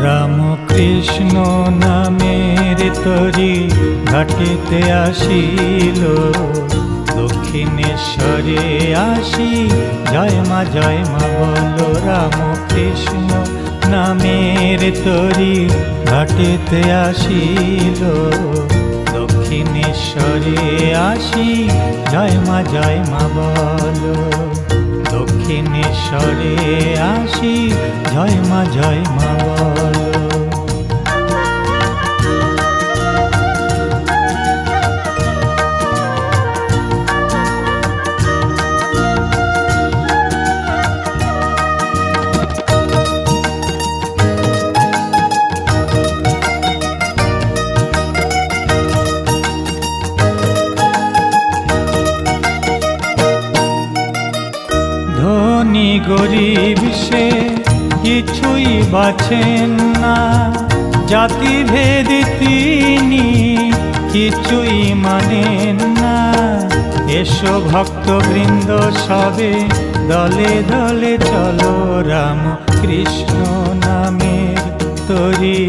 রাম কৃষ্ণ নামের তরি ঘাটিতে আসিল, দক্ষিণেশ্বরে আসি জয় মা বলো। রাম কৃষ্ণ নামের তরি ঘাটিতে আসিল, দক্ষিণেশ্বরে আসি জয় মা বলো। দক্ষিণেশ্বরে আসি জয় মা বলো। ধনী গরিব সে কিছুই বাছেন না, জাতিভেদ তিনি কিছুই মানেন না। এসো ভক্তবৃন্দ সবে দলে দলে চলো, রাম কৃষ্ণ নামের তরি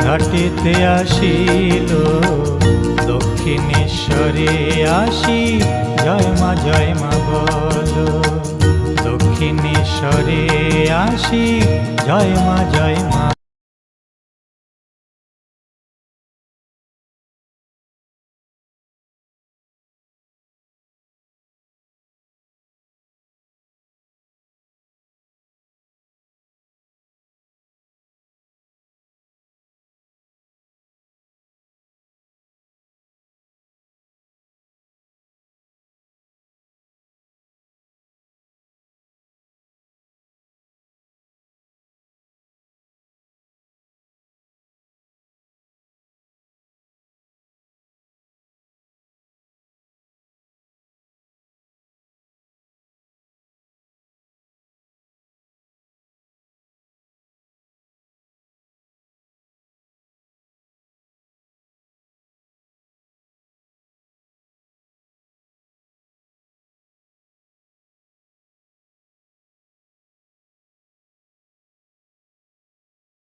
ঘাটিতে আসিল, দক্ষিণেশ্বরে আসি জয় মা বলো। দক্ষিণেশ্বরে আসি জয় মা